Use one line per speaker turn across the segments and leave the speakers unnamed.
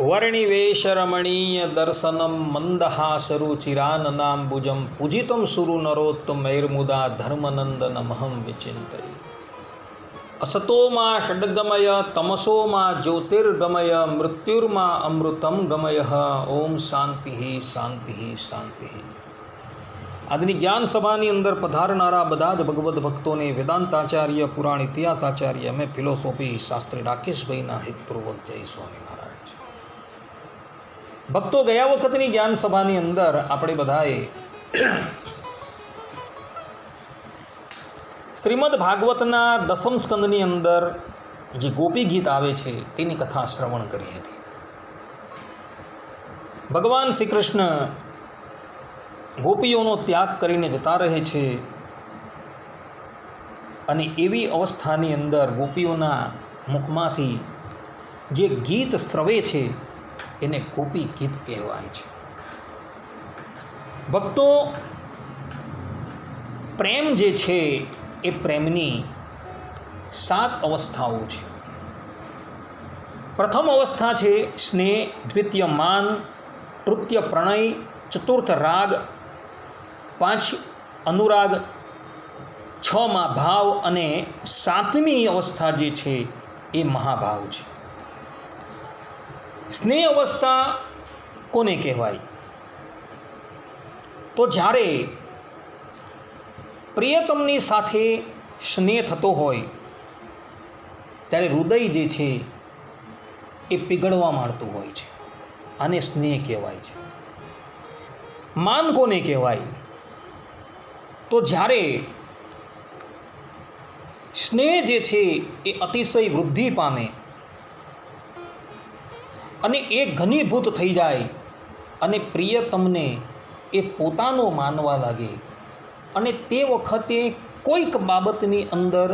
વર્ણિવેશરમણીય દર્શનમ મંદહાસરુચિરાનનાંબુજમ પૂજિતમ સુરુ નરોત્તમૈર્મુદા ધર્મનંદનમહં વિચિંતયે અસતોમાં ષડ્ગમય તમસોમાં જ્યોતિર્ગમય મૃત્યુર્માં અમૃતમ ગમય. ઓમ શાંતિ શાંતિ શાંતિ. આજની જ્ઞાન સભાની અંદર પધારનારા બધા જ ભગવદ્ ભક્તોને વેદાંતાચાર્ય પુરાણ ઇતિહાસાચાર્ય અમે ફિલોસોફી શાસ્ત્રી રાકેશભાઈના હિતપૂર્વક જય સ્વામિનારાયણ. ભક્તો, ગયા વખતની જ્ઞાન સભાની અંદર આપણે બધાએ શ્રીમદ ભાગવતના દસમ સ્કંદની અંદર જે ગોપી ગીત આવે છે તેની કથા શ્રવણ કરી હતી. ભગવાન શ્રી કૃષ્ણ ગોપીઓનો ત્યાગ કરીને જતા રહે છે અને એવી અવસ્થાની અંદર ગોપીઓના મુખમાંથી જે ગીત સ્રવે છે એને ગોપી ગીત કહેવાય છે. ભક્તો, પ્રેમ જે છે એ પ્રેમની 7 અવસ્થાઓ છે. પ્રથમ અવસ્થા છે સ્નેહ, દ્વિતીય માન, તૃતીય પ્રણય, ચતુર્થ રાગ, 5 અનુરાગ, 6 ભાવ અને 7મી અવસ્થા જે છે એ મહાભાવ છે. સ્નેહ અવસ્થા કોને કહેવાય? તો જ્યારે પ્રિયતમની સાથે સ્નેહ થતો હોય ત્યારે હૃદય જે છે એ પીગળવા માંડતું હોય છે. આને સ્નેહ કહેવાય છે. માન કોને કહેવાય? તો જ્યારે સ્નેહ જે છે એ અતિશય વૃદ્ધિ પામે અને એ ઘનીભૂત થઈ જાય અને પ્રિયતમને એ પોતાનો માનવા લાગે અને તે વખતે કોઈક બાબતની અંદર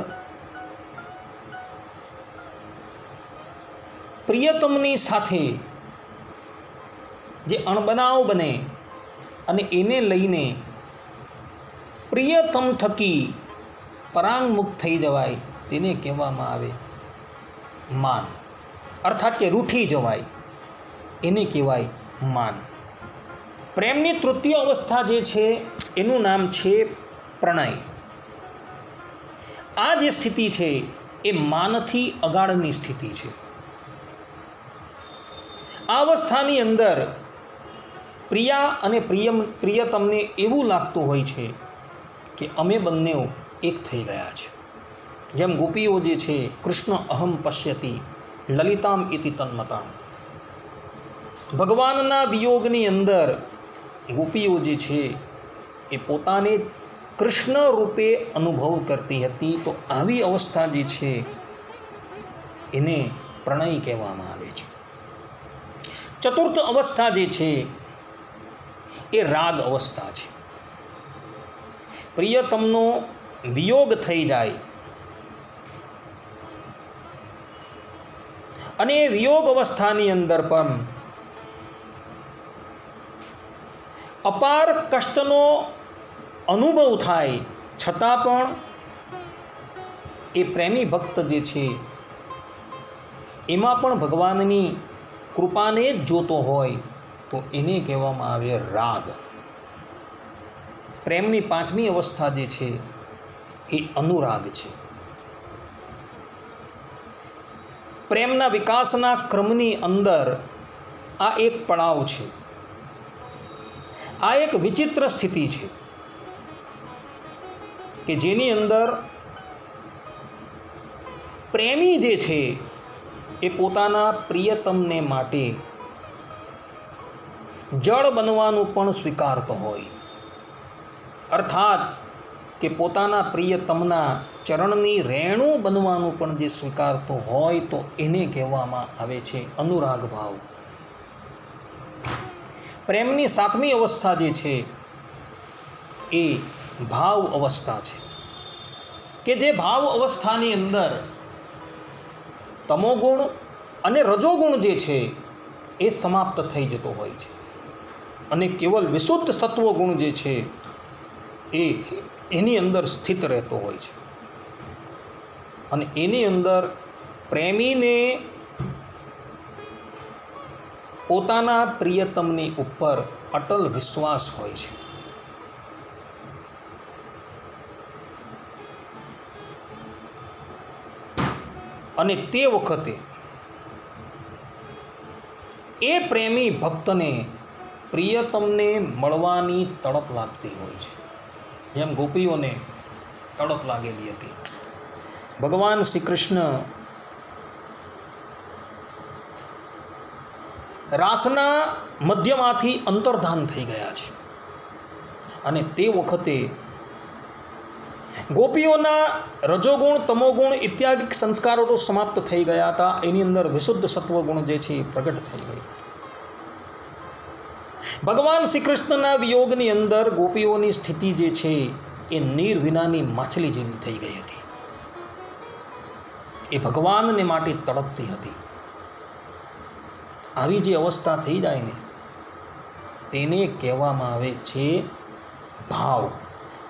પ્રિયતમની સાથે જે અણબનાવ બને અને એને લઈને પ્રિયતમ થકી પરાંગમુખ થઈ જવાય તેને કહેવામાં આવે માન, અર્થાત કે રૂઠી જવાય એને કહેવાય માન. પ્રેમની તૃતીય અવસ્થા જે છે એનું નામ છે પ્રણય. આ જે સ્થિતિ છે એ માનથી અગાળની સ્થિતિ છે. આ અવસ્થાની અંદર પ્રિયા અને પ્રિયતમને એવું લાગતું હોય છે કે અમે બંને એક થઈ ગયા છે. જેમ ગોપીઓ જે છે કૃષ્ણ અહમ પશ્યતિ લલિતામ ઇતિ તન્મતામ. ભગવાનના વિયોગની અંદર ગોપીઓ જે છે એ પોતાને કૃષ્ણ રૂપે અનુભવ કરતી હતી. તો આવી અવસ્થા જે છે એને પ્રણય કહેવામાં આવે છે. ચતુર્થ અવસ્થા જે છે એ રાગ અવસ્થા છે. પ્રિયતમનો વિયોગ થઈ જાય અને એ વિયોગ અવસ્થાની અંદર પણ અપાર કષ્ટનો અનુભવ થાય છતાં પણ એ પ્રેમી ભક્ત જે છે એમાં પણ ભગવાનની કૃપાને જ જોતો હોય તો એને કહેવામાં આવે રાગ. પ્રેમની 5મી અવસ્થા જે છે એ અનુરાગ છે. પ્રેમના વિકાસના ક્રમની અંદર આ એક પડાવ છે. આ એક વિચિત્ર સ્થિતિ છે કે જેની અંદર પ્રેમી જે છે એ પોતાના પ્રિયતમને માટે જળ બનવાનું પણ સ્વીકારતો હોય. અર્થાત કે પોતાના પ્રિયતમના ચરણની રેણુ બનવાનું પણ જે સ્વીકારતો હોય તો એને કહેવામાં આવે છે અનુરાગ ભાવ. પ્રેમની 7મી અવસ્થા જે છે એ ભાવ અવસ્થા છે કે જે ભાવ અવસ્થાની અંદર તમોગુણ અને રજોગુણ જે છે એ સમાપ્ત થઈ જતો હોય છે અને કેવલ વિશુદ્ધ સત્વગુણ જે છે એની અંદર સ્થિત રહેતો હોય છે અને એની અંદર પ્રેમીને પોતાના પ્રિયતમની ઉપર અટલ વિશ્વાસ હોય છે. અને તે વખતે એ પ્રેમી ભક્તને પ્રિયતમને મળવાની તડપ લાગતી હોય છે, જેમ ગોપીઓને તડપ લાગેલી હતી. ભગવાન શ્રી કૃષ્ણ રાસના મધ્યમાંથી અંતર્ધાન થઈ ગયા છે અને તે વખતે ગોપીઓના રજોગુણ, તમોગુણ ઇત્યાદિ સંસ્કારો તો સમાપ્ત થઈ ગયા હતા. એની અંદર વિશુદ્ધ સત્વગુણ જે છે એ પ્રગટ થઈ ગઈ. ભગવાન શ્રી કૃષ્ણના વિયોગની અંદર ગોપીઓની સ્થિતિ જે છે એ નીર વિનાની માછલી જેવી થઈ ગઈ હતી. એ ભગવાનને માટે તડપતી હતી. આવી જે અવસ્થા થઈ જાય ને તેને કહેવામાં આવે છે ભાવ.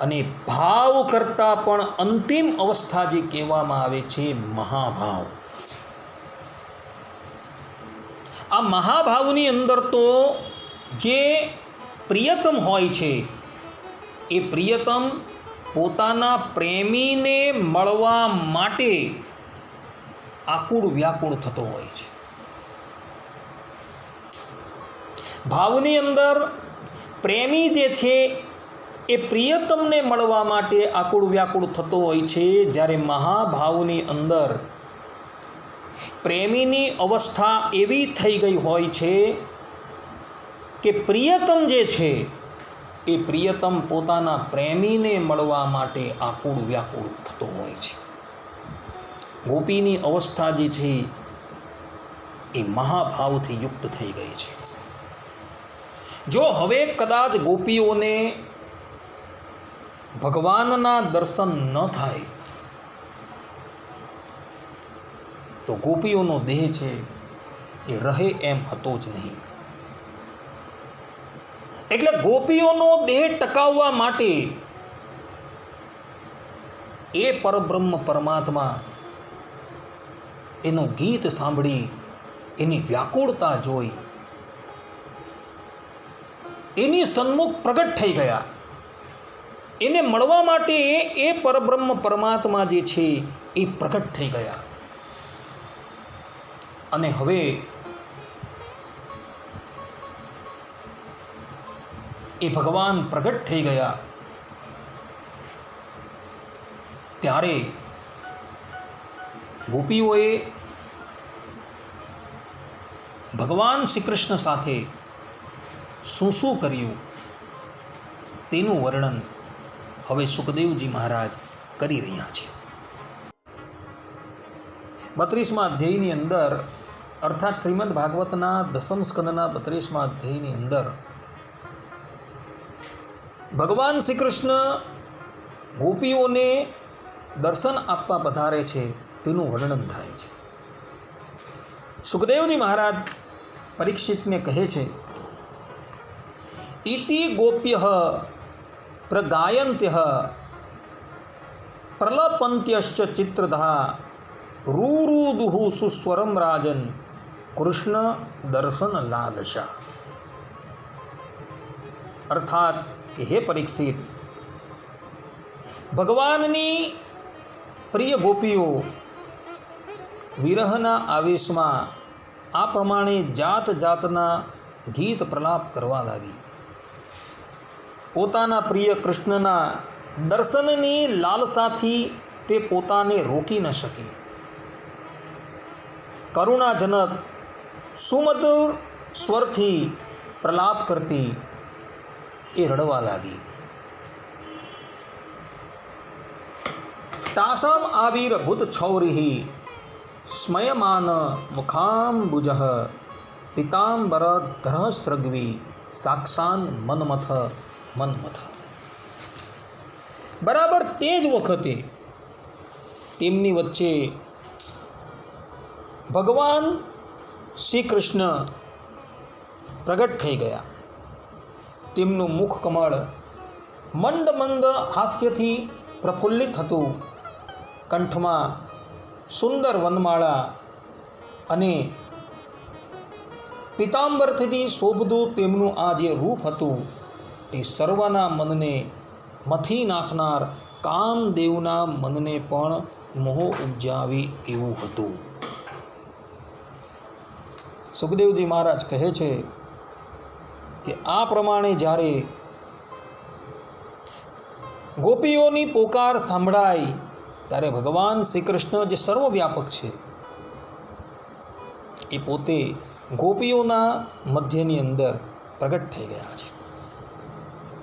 અને ભાવ કરતા પણ અંતિમ અવસ્થા જે કહેવામાં આવે છે મહાભાવ. આ મહાભાવની અંદર તો જે પ્રિયતમ હોય છે એ પ્રિયતમ પોતાના પ્રેમીને મળવા માટે આકુળ વ્યાકુળ થતો હોય છે. ભાવની અંદર પ્રેમી જે છે એ પ્રિયતમને મળવા માટે આકુળ વ્યાકુળ થતો હોય છે, જ્યારે મહાભાવની અંદર પ્રેમીની અવસ્થા એવી થઈ ગઈ હોય છે કે પ્રિયતમ જે છે એ પ્રિયતમ પોતાના પ્રેમીને મળવા માટે આકુળ વ્યાકુળ થતો હોય છે. ગોપીની અવસ્થા જે છે એ મહાભાવથી યુક્ત થઈ ગઈ છે. જો હવે કદાચ ગોપીઓને ભગવાનના દર્શન ન થાય તો ગોપીઓનો દેહ છે એ રહે એમ હતો જ નહીં. એટલે ગોપીઓનો દેહ ટકાવવા માટે એ પરબ્રહ્મ પરમાત્મા એનું ગીત સાંભળી, એની વ્યાકુળતા જોઈ, એની સન્મુખ પ્રગટ થઈ ગયા. એને મળવા માટે એ પરબ્રહ્મ પરમાત્મા જે છે એ પ્રગટ થઈ ગયા. અને હવે એ ભગવાન પ્રગટ થઈ ગયા ત્યારે ગોપીઓએ ભગવાન શ્રી કૃષ્ણ સાથે શું શું કર્યું તેનું વર્ણન હવે સુખદેવજી મહારાજ કરી રહ્યા છે. 32મા અધ્યાયની અંદર, અર્થાત શ્રીમદ ભાગવતના 10મ સ્કંદના 32મા અધ્યાયની અંદર ભગવાન શ્રી કૃષ્ણ ગોપીઓને દર્શન આપવા પધારે છે તેનું વર્ણન થાય છે. સુખદેવજી મહારાજ પરીક્ષિતને કહે છે, ઇતિ ગોપ્ય પ્રગાયંત્ય પ્રલપંત્યશ્ચ ચિત્રધા રૂરુદુહુ સુસ્વરમ રાજન કૃષ્ણ દર્શન લાલસા. અર્થાત કે હે પરીક્ષિત, ભગવાનની પ્રિય ગોપીઓ વિરહના આવેશમાં આ પ્રમાણે જાત જાતના ગીત પ્રલાપ કરવા લાગી. પોતાના પ્રિય કૃષ્ણના દર્શનની લાલસાથી તે પોતાને રોકી ન શકી. કરુણાજનક સુમધુર સ્વરથી પ્રલાપ કરતી એ રડવા લાગી. તાસામ આવિર્ભૂત છૌરિ સ્મયમાન મુખાંબુજ પિતાંબર ધરસ્રગ્વી સાક્ષાન મન્મથ મન્મથ. બરાબર તે જ વખતે તેમની વચ્ચે ભગવાન શ્રી કૃષ્ણ પ્રગટ થઈ ગયા. તેમનું મુખ કમળ મંદ મંદ હાસ્યથી પ્રફુલ્લિત હતું. કંઠમાં સુંદર વનમાળા અને પિતાંબરથી શોભતું તેમનું આ જે રૂપ હતું તે સર્વના મનને મથી નાખનાર કામદેવના મનને પણ મોહ ઉપજાવી એવું હતું. સુખદેવજી મહારાજ કહે છે કે આ પ્રમાણે જ્યારે ગોપીઓની પોકાર સાંભળાય ત્યારે ભગવાન શ્રી કૃષ્ણ જે સર્વવ્યાપક છે એ પોતે ગોપીઓના મધ્યની અંદર પ્રગટ થઈ ગયા છે.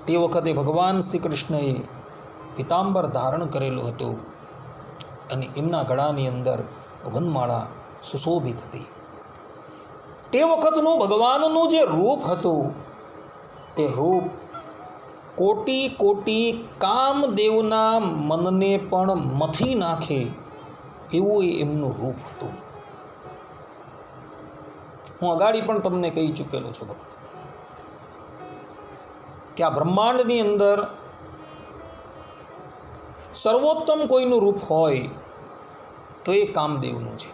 તે વખતે ભગવાન શ્રી કૃષ્ણએ પિતાંબર ધારણ કરેલું હતું અને એમના ગળાની અંદર વનમાળા સુશોભિત હતી. તે વખતનું ભગવાનનું જે રૂપ હતું તે રૂપ કોટી કોટી કામદેવના મનને પણ મથી નાખે એવું એમનું રૂપ હતું. હું અગાડી પણ તમને કહી ચૂકેલો છું ભક્તો કે આ બ્રહ્માંડની અંદર સર્વોત્તમ કોઈનું રૂપ હોય તો એ કામદેવનું છે.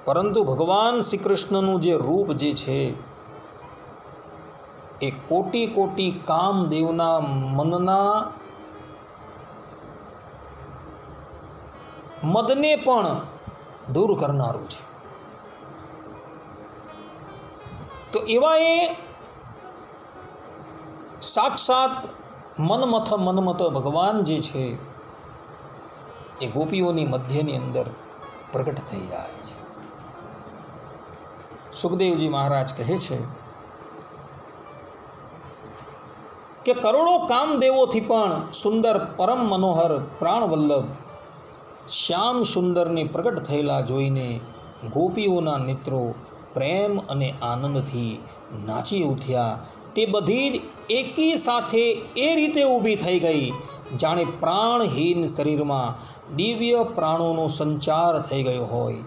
પરંતુ ભગવાન શ્રી કૃષ્ણનું જે રૂપ જે છે એ કોટી કોટી કામદેવના મનના મદને પણ દૂર કરનારું છે. તો એવા એ સાક્ષાત મન્મથ ભગવાન જે છે એ ગોપીઓની મધ્યની અંદર પ્રગટ થઈ જાય છે. સુખદેવજી મહારાજ કહે છે કે કરોડો કામદેવોથી પણ સુંદર પરમ મનોહર પ્રાણવલ્લભ શ્યામ સુંદરને પ્રગટ થયેલા જોઈને ગોપીઓના નેત્રો પ્રેમ અને આનંદથી નાચી ઉઠ્યા. તે બધી જ એકી સાથે એ રીતે ઊભી થઈ ગઈ જાણે પ્રાણહીન શરીરમાં દિવ્ય પ્રાણોનો સંચાર થઈ ગયો હોય.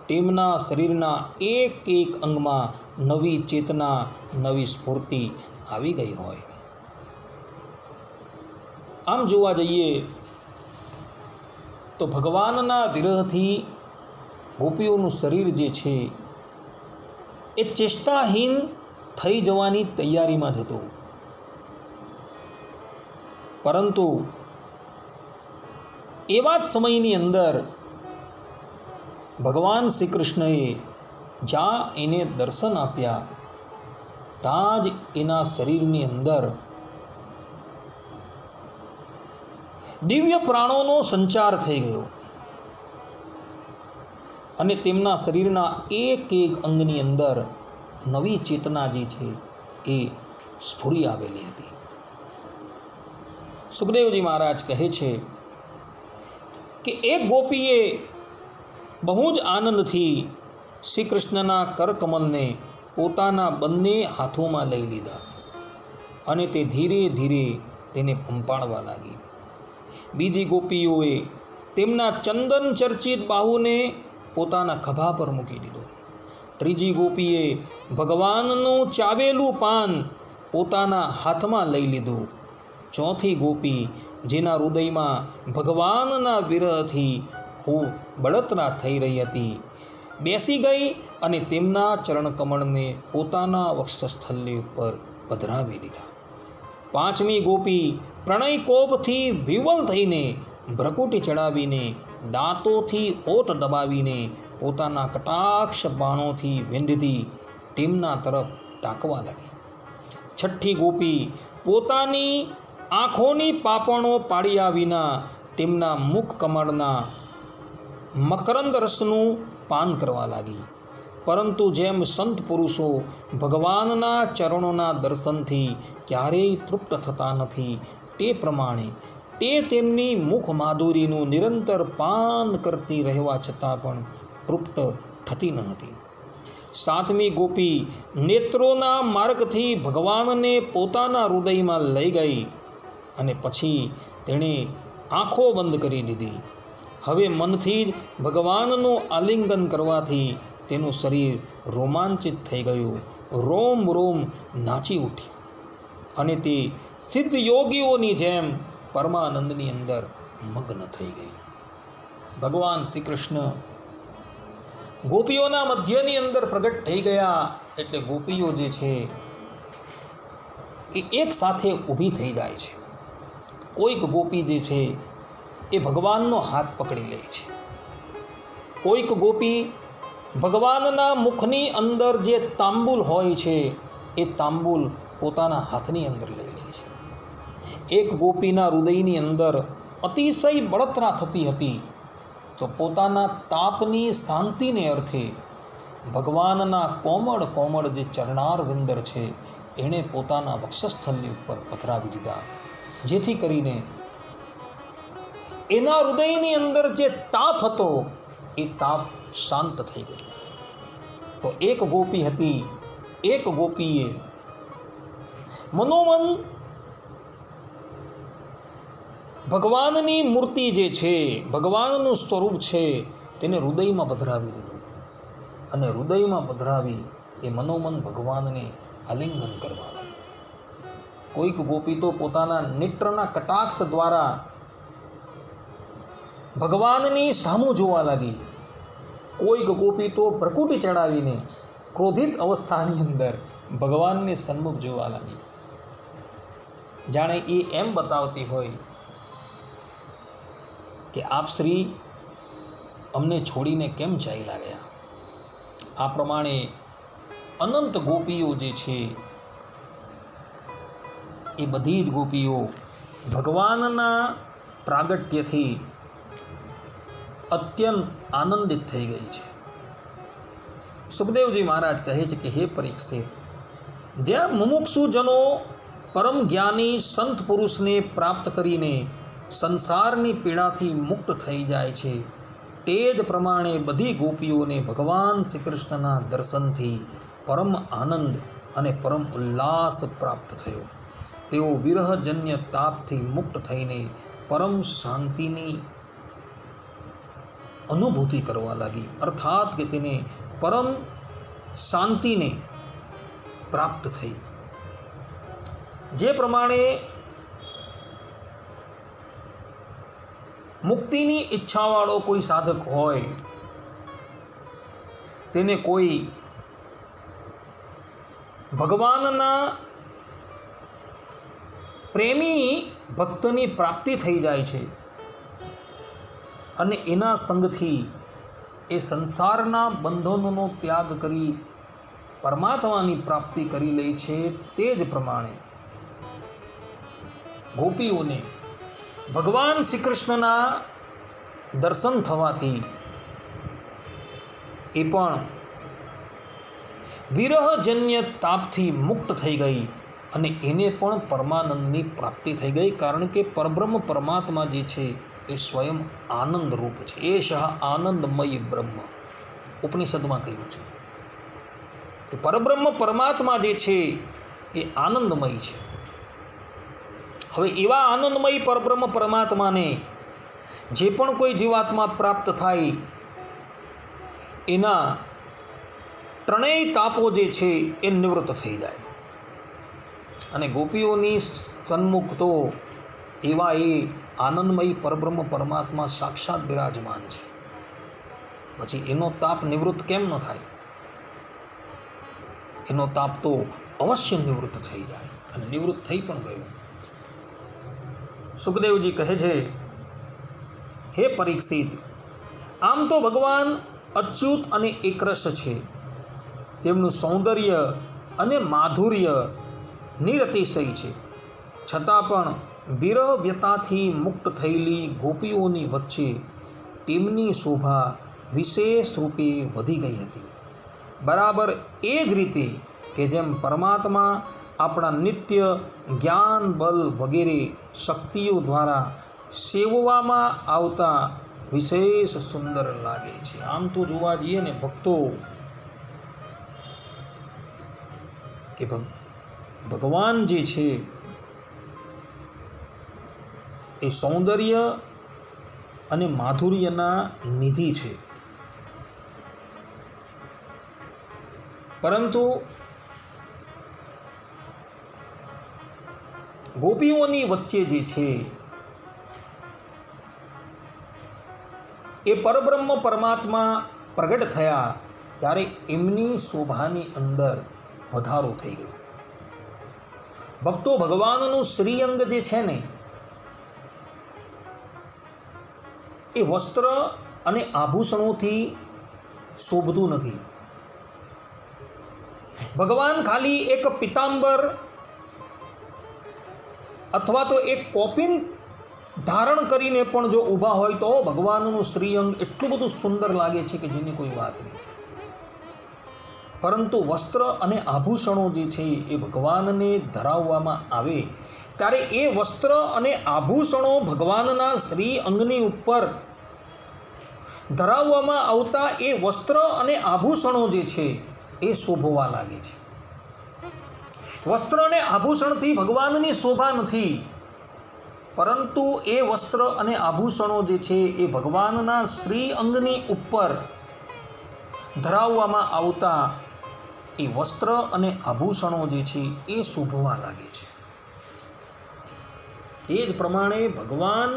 તેમના શરીરના એક એક અંગમાં નવી ચેતના નવી સ્ફૂર્તિ આવી ગઈ હોય. આમ જોવા જઈએ તો ભગવાનના વિરહથી ગોપીઓનું શરીર જે છે એ ચેષ્ટાહીન થઈ જવાની તૈયારીમાં જ હતું. પરંતુ એવા જ સમયની અંદર ભગવાન શ્રી કૃષ્ણએ જ્યાં એને દર્શન આપ્યા ત્યાં જ એના શરીરની અંદર દિવ્ય પ્રાણોનો સંચાર થઈ ગયો અને તેમના શરીરના એક એક અંગની અંદર નવી ચેતના જે છે એ સ્ફુરી આવેલી હતી. સુખદેવજી મહારાજ કહે છે કે એક ગોપીએ બહુ જ આનંદથી શ્રી કૃષ્ણના કરકમલને પોતાના બંને હાથોમાં લઈ લીધા અને તે ધીરે ધીરે તેને પંપાળવા લાગી. બીજી ગોપીઓએ તેમના ચંદન ચર્ચિત બાહુને પોતાના ખભા પર મૂકી દીધો. ત્રીજી ગોપીએ ભગવાનનું ચાવેલું પાન પોતાના હાથમાં લઈ લીધું. ચોથી ગોપી જેના હૃદયમાં ભગવાનના વિરહથી ખૂબ બળતરા થઈ રહી હતી બેસી ગઈ અને તેમના ચરણકમળને પોતાના વક્ષસ્થલ્ય ઉપર પધરાવી દીધા. પાંચમી ગોપી પ્રણય કોપથી વિવલ થઈને ભ્રકુટી ચડાવીને દાંતોથી ઓઠ દબાવીને પોતાના કટાક્ષ બાણોથી વેંધતી તેમના તરફ તાકવા લાગી. છઠ્ઠી ગોપી પોતાની આંખોની પાપણો પાડ્યા વિના તેમના મુખ કમળના મકરંદ રસનું પાન કરવા લાગી. પરંતુ જેમ સંત પુરુષો ભગવાનના ચરણોના દર્શનથી ક્યારેય તૃપ્ત થતા નથી તે પ્રમાણે તે તેમની મુખ માધુરીનું નિરંતર પાન કરતી રહેવા છતાં પણ તૃપ્ત થતી ન હતી. સાતમી ગોપી નેત્રોના માર્ગથી ભગવાનને પોતાના હૃદયમાં લઈ ગઈ અને પછી તેણે આંખો બંધ કરી લીધી. હવે મનથી જ ભગવાનનું આલિંગન કરવાથી તેનું શરીર રોમાંચિત થઈ ગયું. રોમ રોમ નાચી ઉઠી અને તે સિદ્ધ યોગીઓની જેમ પરમાનંદની અંદર મગ્ન થઈ ગઈ. ભગવાન શ્રી કૃષ્ણ ગોપીઓના મધ્યની અંદર પ્રગટ થઈ ગયા એટલે ગોપીઓ જે છે એ એક સાથે ઊભી થઈ જાય છે. કોઈક ગોપી જે છે એ ભગવાનનો હાથ પકડી લે છે. કોઈક ગોપી ભગવાનના મુખની અંદર જે તાંબુલ હોય છે એ તાંબુલ પોતાના હાથની અંદર લઈ લે છે. એક ગોપીના હૃદયની અંદર અતિશય બળતરા થતી હતી તો પોતાના તાપની શાંતિને અર્થે ભગવાનના કોમળ કોમળ જે ચરણાર વિંદર છે એણે પોતાના વક્ષસ્થલની ઉપર પધરાવી દીધા, જેથી કરીને એના હૃદયની અંદર જે તાપ હતો એ તાપ શાંત થઈ ગયો. તો એક ગોપી હતી, એક ગોપીએ મનોમન ભગવાનની મૂર્તિ જે છે, ભગવાનનું સ્વરૂપ છે તેને હૃદયમાં પધરાવી દીધું અને હૃદયમાં પધરાવી એ મનોમન ભગવાનને આલિંગન કરવા લાગી. કોઈક ગોપી તો પોતાના નેત્રના કટાક્ષ દ્વારા ભગવાનની સામું જોવા લાગી. કોઈક ગોપી તો પ્રકૃતિ ચડાવીને ક્રોધિત અવસ્થાની અંદર ભગવાનને સન્મુખ જોવા લાગી, જાણે એ એમ બતાવતી હોય કે આપ શ્રી અમને છોડીને કેમ ચાલ્યા ગયા. આ પ્રમાણે અનંત ગોપીઓ જે છે એ બધી જ ગોપીઓ ભગવાનના પ્રાગટ્યથી અત્યંત આનંદિત થઈ ગઈ છે. સુખદેવજી મહારાજ કહે છે કે હે પરીક્ષિત, જ્યાં મુમુક્ષુજનો પરમ જ્ઞાની સંત પુરુષને પ્રાપ્ત કરીને સંસારની પીડાથી મુક્ત થઈ જાય છે, તે જ પ્રમાણે બધી ગોપીઓને ભગવાન શ્રી કૃષ્ણના દર્શનથી પરમ આનંદ અને પરમ ઉલ્લાસ પ્રાપ્ત થયો. તેઓ વિરહજન્ય તાપથી મુક્ત થઈને પરમ શાંતિની અનુભૂતિ કરવા લાગી, અર્થાત કે તેને પરમ શાંતિને પ્રાપ્ત થઈ. જે પ્રમાણે મુક્તિની ઈચ્છાવાળો કોઈ સાધક હોય તેને કોઈ ભગવાનના પ્રેમી ભક્તની પ્રાપ્તિ થઈ જાય છે અને એના સંગથી એ સંસારના બંધનોનો ત્યાગ કરી પરમાત્માની પ્રાપ્તિ કરી લે છે. તે જ પ્રમાણે ગોપીઓને ભગવાન શ્રી કૃષ્ણના દર્શન થવાથી એ પણ વિરહજન્ય તાપથી મુક્ત થઈ ગઈ અને એને પણ પરમાનંદની પ્રાપ્તિ થઈ ગઈ. કારણ કે પરબ્રહ્મ પરમાત્મા જે છે એ સ્વયં આનંદ રૂપ છે. એષઃ આનંદમય બ્રહ્મ ઉપનિષદમાં કહ્યું છે કે પરબ્રહ્મ પરમાત્મા જે છે એ આનંદમય છે. હવે એવા આનંદમય પરબ્રહ્મ પરમાત્માને જે પણ કોઈ જીવાત્મા પ્રાપ્ત થાય એના ત્રણેય તાપો જે છે એ નિવૃત્ત થઈ જાય. અને ગોપીઓની સન્મુખ તો એવા એ આનંદમય પરબ્રહ્મ પરમાત્મા સાક્ષાત બિરાજમાન છે. પછી એનો તાપ નિવૃત્ત કેમ ન થાય? એનો તાપ તો અવશ્ય નિવૃત્ત થઈ જાય અને નિવૃત્ત થઈ પણ ગયો. સુખદેવજી કહે છે, હે પરીક્ષિત, આમ તો ભગવાન અચ્યુત અને એકરસ છે. તેમનું સૌંદર્ય અને માધુર્ય નિરતિશય છે. છતાં પણ વિરહ વ્યતાથી મુક્ત થયેલી ગોપીઓની વચ્ચે તેમની શોભા વિશેષ રૂપે વધી ગઈ હતી. બરાબર એ જ રીતે કે જેમ પરમાત્મા આપણા નિત્ય જ્ઞાન બલ વગેરે શક્તિઓ દ્વારા સેવવામાં આવતા વિશેષ સુંદર લાગે છે. આમ તો જોવા જઈએ ને ભક્તો કે ભગવાન જે છે એ સૌંદર્ય અને માધુર્યના નિધિ છે, પરંતુ ગોપીઓની વચ્ચે જે છે એ પરબ્રહ્મ પરમાત્મા પ્રગટ થયા ત્યારે એમની શોભાની અંદર વધારો થઈ ગયો. ભક્તો, ભગવાનનું શ્રીઅંગ જે છે ને એ વસ્ત્ર અને આભૂષણોથી શોભતું નથી. ભગવાન ખાલી એક પિતાંબર અથવા તો એક કોપિન ધારણ કરીને પણ જો ઊભા હોય તો ભગવાનનું શ્રીઅંગ એટલું બધું સુંદર લાગે છે કે જેની કોઈ વાત નહીં. પરંતુ વસ્ત્ર અને આભૂષણો જે છે એ ભગવાનને ધરાવવામાં આવે ત્યારે એ વસ્ત્ર અને આભૂષણો ભગવાનના શ્રી અંગની ઉપર ધરાવવામાં આવતા એ વસ્ત્ર અને આભૂષણો જે છે એ શોભવા લાગે છે. વસ્ત્ર અને આભૂષણથી ભગવાનની શોભા નથી, પરંતુ એ વસ્ત્ર અને આભૂષણો જે છે એ ભગવાનના શ્રી અંગની ઉપર ધરાવવામાં આવતા એ વસ્ત્ર અને આભૂષણો જે છે એ શોભવા લાગે છે. તે જ પ્રમાણે ભગવાન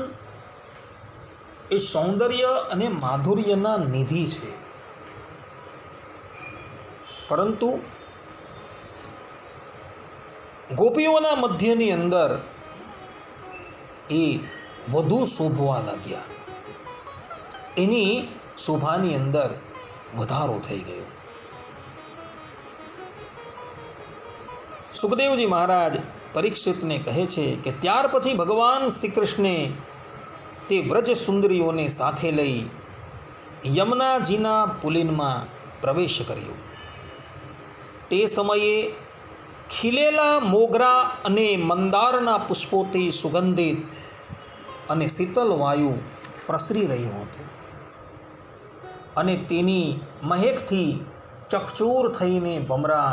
એ સૌંદર્ય અને માધુર્યના નિધિ છે, પરંતુ ગોપીઓના મધ્યની અંદર એ વધુ શોભવા લાગ્યા. એની શોભાની અંદર વધારો થઈ ગયો. સુખદેવજી મહારાજ પરીક્ષિતને કહે છે કે ત્યાર પછી ભગવાન શ્રી કૃષ્ણે તે વ્રજ સુંદરીઓને સાથે લઈ યમુનાજીના પુલિનમાં પ્રવેશ કર્યો. તે સમયે ખીલેલા મોગરા અને મંદારના પુષ્પોથી સુગંધિત અને શીતલ વાયુ પ્રસરી રહ્યું હતું અને તેની મહેકથી ચકચોર થઈને ભમરા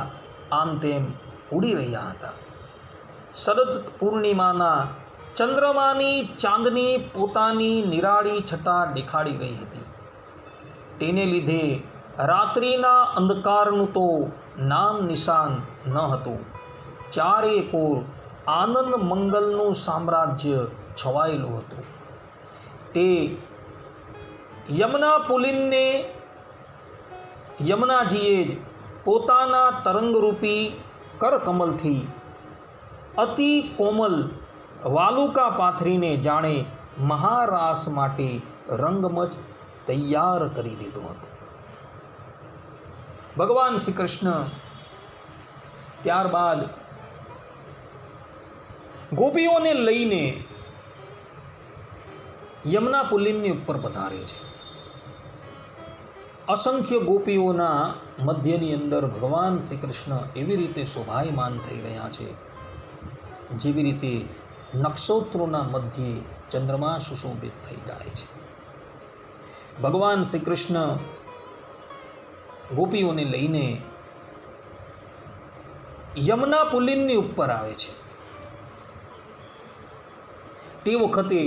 આમ તેમ ઉડી રહ્યા હતા. શરદ પૂર્ણિમાના ચંદ્રમાની ચાંદની પોતાની નિરાળી છટા દેખાડી રહી હતી. તેને લીધે રાત્રિના અંધકારનું તો નામ નિશાન ન હતું. ચારે કોર આનંદ મંગલનું સામ્રાજ્ય છવાયેલું હતું. તે યમુના પુલિનને યમુનાજીએ જ પોતાના તરંગરૂપી કરકમલથી અતિ કોમલ વાલુકા પાથરીને જાણે મહારાસ માટે રંગમંચ તૈયાર કરી દીધો હતો. ભગવાન શ્રી કૃષ્ણ ત્યારબાદ ગોપીઓને લઈને યમુના પુલિનની ઉપર પધારે છે. અસંખ્ય ગોપીઓના મધ્યની અંદર ભગવાન શ્રી કૃષ્ણ એવી રીતે શોભાયમાન થઈ રહ્યા છે જેવી રીતે નક્ષત્રોના મધ્યે ચંદ્રમા સુશોભિત થઈ જાય છે. ભગવાન શ્રી કૃષ્ણ ગોપીઓને લઈને યમુના પુલિનની ઉપર આવે છે. તે વખતે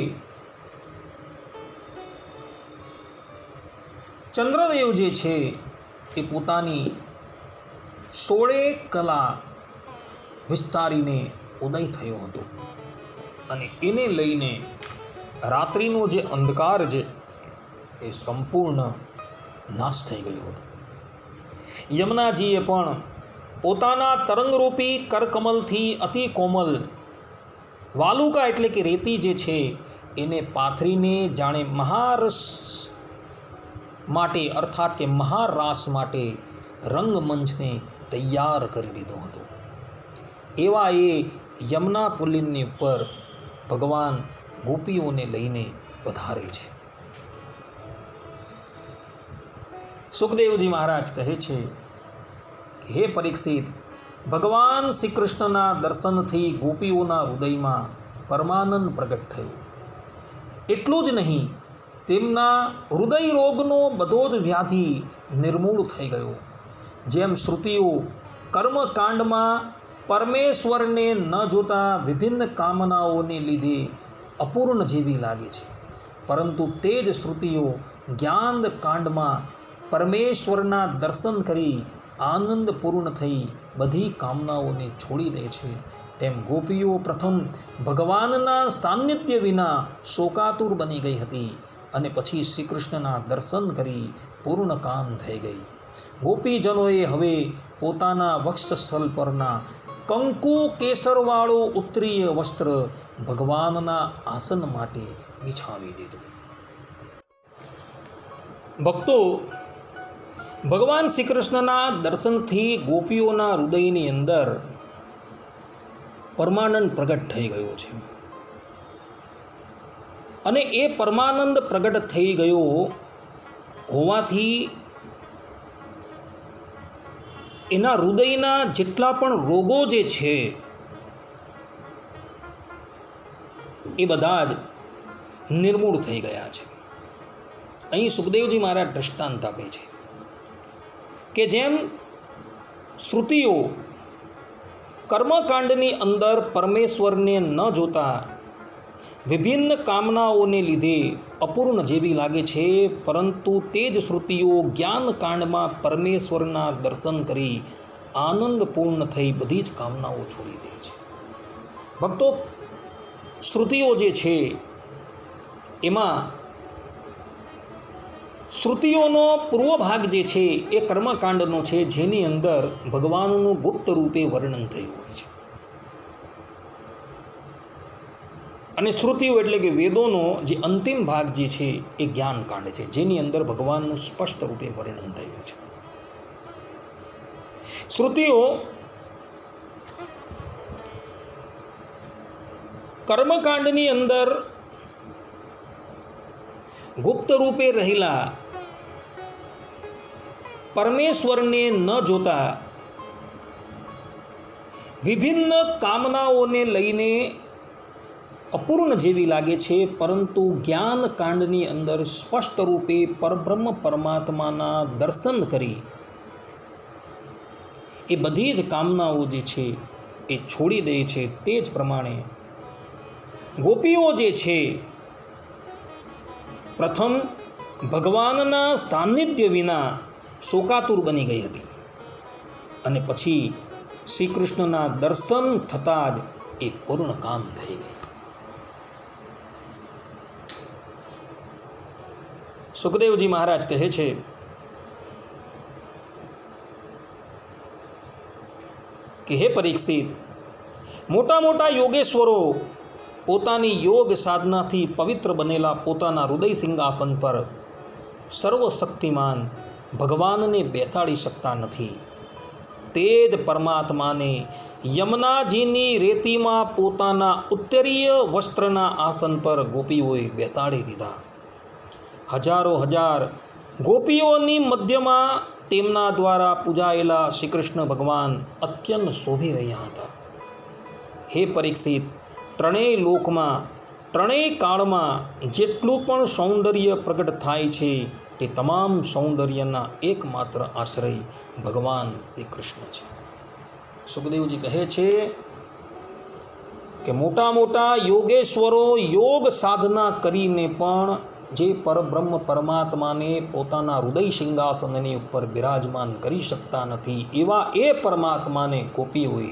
ચંદ્રદેવ જે છે એ પોતાની 16 કલા વિસ્તારીને ઉદય થયો હતો અને એને લઈને રાત્રિનો જે અંધકાર છે એ સંપૂર્ણ નાશ થઈ ગયો હતો. યમુનાજીએ પણ પોતાના તરંગરૂપી કરકમલથી અતિ કોમલ વાલુકા એટલે કે રેતી જે છે એને પાથરીને જાણે મહારસ માટે અર્થાત કે મહારાસ માટે રંગમંચને તૈયાર કરી દીધો હતો. એવા એ યમુના પુલિનની ઉપર ભગવાન ગોપીઓને લઈને પધારે છે. સુખદેવજી મહારાજ કહે છે કે હે પરીક્ષિત, ભગવાન શ્રી કૃષ્ણના દર્શનથી ગોપીઓના હૃદયમાં પરમાનંદ પ્રગટ થયો. એટલું જ નહીં, તેમના હૃદય રોગનો બધો જ વ્યાધિ નિર્મૂળ થઈ ગયો. જેમ શ્રુતિઓ કર્મકાંડમાં પરમેશ્વરને ન જોતા વિભિન્ન કામનાઓને લીધે અપૂર્ણ જેવી લાગે છે, પરંતુ તે જ શ્રુતિઓ જ્ઞાન કાંડમાં પરમેશ્વરના દર્શન કરી આનંદપૂર્ણ થઈ બધી કામનાઓને છોડી દે છે. તેમ ગોપીઓ પ્રથમ ભગવાનના સાન્નિધ્ય વિના શોકાતુર બની ગઈ હતી, અને પછી શ્રી કૃષ્ણના દર્શન કરી પૂર્ણ કામ થઈ ગઈ. ગોપીજનોએ હવે પોતાના વક્ષસ્થળ પરના કંકુ કેસરવાળું ઉત્તરીય વસ્ત્ર ભગવાનના આસન માટે બિછાવી દીધું. ભક્તો, ભગવાન શ્રી કૃષ્ણના દર્શનથી ગોપીઓના હૃદયની અંદર પરમાનંદ પ્રગટ થઈ ગયો છે. અને એ પરમાનંદ પ્રગટ થઈ ગયો હોવાથી એના હૃદયના જેટલા પણ રોગો જે છે એ બધા જ નિર્મૂળ થઈ ગયા છે. અહીં સુખદેવજી મહારાજ દ્રષ્ટાંત આપે છે કે જેમ શ્રુતિઓ કર્મકાંડની અંદર પરમેશ્વરને ન જોતા વિભિન્ન કામનાઓને લીધે અપૂર્ણ જેવી લાગે છે, પરંતુ તે જ શ્રુતિઓ જ્ઞાનકાંડમાં પરમેશ્વરના દર્શન કરી આનંદપૂર્ણ થઈ બધી જ કામનાઓ છોડી દે છે. ભક્તો, શ્રુતિઓ જે છે એમાં શ્રુતિઓનો પૂર્વ ભાગ જે છે એ કર્મકાંડનો છે, જેની અંદર ભગવાનનું ગુપ્ત રૂપે વર્ણન થયું હોય છે. અને શ્રુતિઓ એટલે કે વેદોનો જે અંતિમ ભાગ જે છે એ જ્ઞાનકાંડ છે, જેની અંદર ભગવાનનું સ્પષ્ટ રૂપે વર્ણન થયું છે. શ્રુતિઓ કર્મકાંડની અંદર ગુપ્ત રૂપે રહેલા પરમેશ્વરને ન જોતા વિભિન્ન કામનાઓને લઈને અપૂર્ણ જેવી લાગે છે, પરંતુ જ્ઞાનકાંડની અંદર સ્પષ્ટ રૂપે પરબ્રહ્મ પરમાત્માના દર્શન કરી એ બધી જ કામનાઓ જે છે એ છોડી દે છે. તે જ પ્રમાણે ગોપીઓ જે છે પ્રથમ ભગવાનના સાનિધ્ય વિના શોકાતુર બની ગઈ હતી, અને પછી શ્રી કૃષ્ણના દર્શન થતાં જ એ પૂર્ણ કામ થઈ ગઈ. સુખદેવજી મહારાજ કહે છે કે હે પરીક્ષિત, મોટા મોટા યોગેશ્વરો પોતાની યોગ સાધનાથી પવિત્ર બનેલા પોતાના હૃદય સિંહાસન પર સર્વશક્તિમાન ભગવાનને બેસાડી શકતા નથી. તે જ પરમાત્માને યમુનાજીની રેતીમાં પોતાના ઉત્તરીય વસ્ત્રના આસન પર ગોપીઓએ બેસાડી દીધા. હજારો હજાર ગોપીઓની મધ્યમાં તેમના દ્વારા પૂજાયેલા શ્રી કૃષ્ણ ભગવાન અત્યંત શોભી રહ્યા હતા. હે પરીક્ષિત, ત્રણેય લોકમાં ત્રણેય કાળમાં જેટલું પણ સૌંદર્ય પ્રગટ થાય છે તે તમામ સૌંદર્યના એકમાત્ર આશ્રય ભગવાન શ્રી કૃષ્ણ છે. સુખદેવજી કહે છે કે મોટા મોટા યોગેશ્વરો યોગ સાધના કરીને પણ જે પરબ્રહ્મ પરમાત્માને પોતાના હૃદય સિંહાસનની ઉપર બિરાજમાન કરી શકતા નથી, એવા એ પરમાત્માને ગોપીઓએ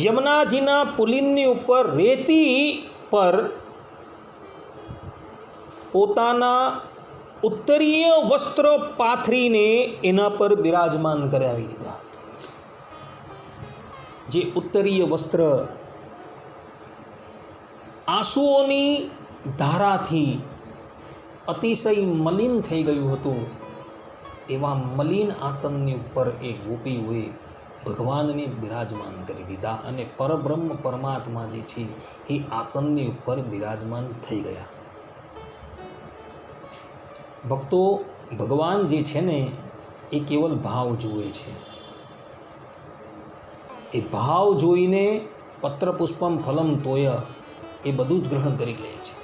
યમુનાજીના પુલિનની ઉપર રેતી પર પોતાના ઉત્તરીય વસ્ત્ર પાથરીને એના પર બિરાજમાન કરાવી દીધા. જે ઉત્તરીય વસ્ત્ર આંસુઓની ધારાથી અતિશય મલિન થઈ ગયું હતું, એવા મલિન આસનની ઉપર એ ગોપીઓએ ભગવાનને બિરાજમાન કરી દીધા, અને પરબ્રહ્મ પરમાત્મા જે છે એ આસનની ઉપર બિરાજમાન થઈ ગયા. ભક્તો, ભગવાન જે છે ને એ કેવલ ભાવ જુએ છે. એ ભાવ જોઈને પત્ર પુષ્પમ ફલમ તોય એ બધું જ ગ્રહણ કરી લે છે.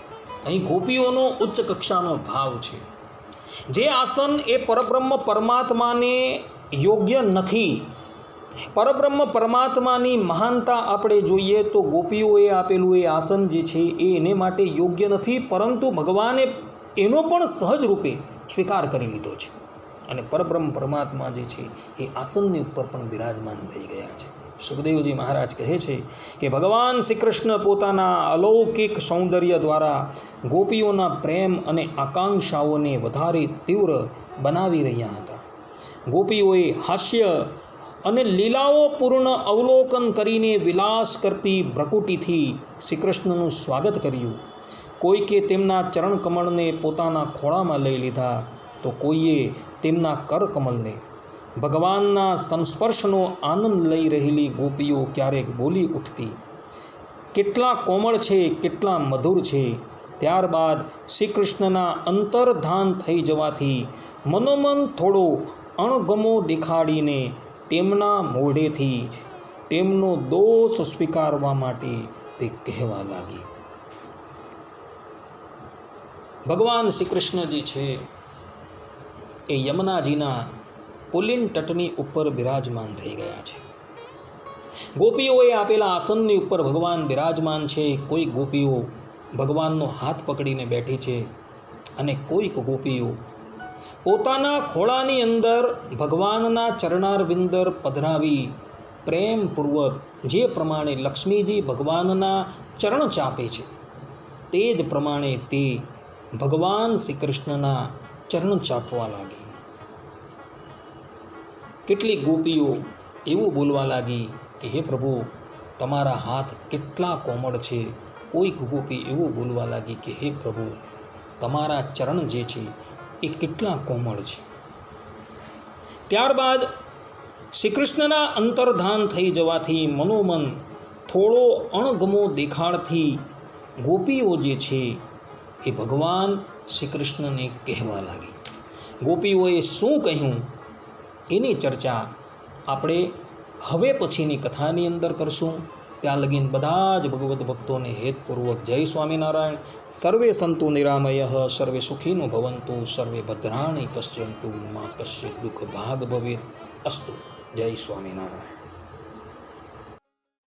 અહીં ગોપીઓનો ઉચ્ચ કક્ષાનો ભાવ છે. જે આસન એ પરબ્રહ્મ પરમાત્માને યોગ્ય નથી, પરબ્રહ્મ પરમાત્માની મહાનતા આપણે જોઈએ તો ગોપીઓએ આપેલું એ આસન જે છે એ એને માટે યોગ્ય નથી, પરંતુ ભગવાને એનો પણ સહજ રૂપે સ્વીકાર કરી લીધો છે, અને પરબ્રહ્મ પરમાત્મા જે છે એ આસનની ઉપર પણ બિરાજમાન થઈ ગયા છે. સુખદેવજી મહારાજ કહે છે કે ભગવાન શ્રી કૃષ્ણ પોતાના અલૌકિક સૌંદર્ય દ્વારા ગોપીઓના પ્રેમ અને આકાંક્ષાઓને વધારે તીવ્ર બનાવી રહ્યા હતા. ગોપીઓએ હાસ્ય અને લીલાઓ પૂર્ણ અવલોકન કરીને વિલાસ કરતી ભ્રકુટીથી શ્રી કૃષ્ણનું સ્વાગત કર્યું. કોઈકે તેમના ચરણ કમળને પોતાના ખોળામાં લઈ લીધા તો કોઈએ તેમના કરકમલને. ભગવાનના સંસ્પર્શનો આનંદ લઈ રહેલી ગોપીઓ ક્યારેક બોલી ઉઠતી, કેટલા કોમળ છે, કેટલા મધુર છે. ત્યારબાદ શ્રી કૃષ્ણના અંતર્ધાન થઈ જવાથી મનોમન થોડો અણગમો દેખાડીને તેમના મોઢેથી તેમનો દોષ સ્વીકારવા માટે તે કહેવા લાગી. ભગવાન શ્રી કૃષ્ણજી છે એ યમુનાજીના પુલિન તટની ઉપર બિરાજમાન થઈ ગયા છે. ગોપીઓએ આપેલા આસનની ઉપર ભગવાન બિરાજમાન છે. કોઈ ગોપીઓ ભગવાનનો હાથ પકડીને બેઠી છે અને કોઈક ગોપીઓ પોતાના ખોળાની અંદર ભગવાનના ચરણારવિંદર પધરાવી પ્રેમપૂર્વક જે પ્રમાણે લક્ષ્મીજી ભગવાનના ચરણ ચાપે છે તે જ પ્રમાણે તે ભગવાન શ્રી કૃષ્ણના ચરણ ચાપવા લાગી. કેટલીક ગોપીઓ એવું બોલવા લાગી કે હે પ્રભુ, તમારા હાથ કેટલા કોમળ છે. કોઈક ગોપી એવું બોલવા લાગી કે હે પ્રભુ, તમારા ચરણ જે છે એ કેટલા કોમળ છે. ત્યારબાદ શ્રી કૃષ્ણના અંતર્ધાન થઈ જવાથી મનોમન થોડો અણગમો દેખાડથી ગોપીઓ જે છે એ ભગવાન શ્રી કૃષ્ણને કહેવા લાગી. ગોપીઓએ શું કહ્યું એની ચર્ચા આપણે હવે પછીની કથાની અંદર કરશું. ત્યાં લગીન બધા જ ભગવદ્ ભક્તોને હેતપૂર્વક જય સ્વામિનારાયણ. સર્વે સંતુ નિરામયઃ, સર્વે સુખીનો ભવંતુ, સર્વે ભદ્રાણિ પશ્યન્તુ, મા કશ્ચિત દુઃખ ભાગ ભવેત. અસ્તુ. જય સ્વામિનારાયણ.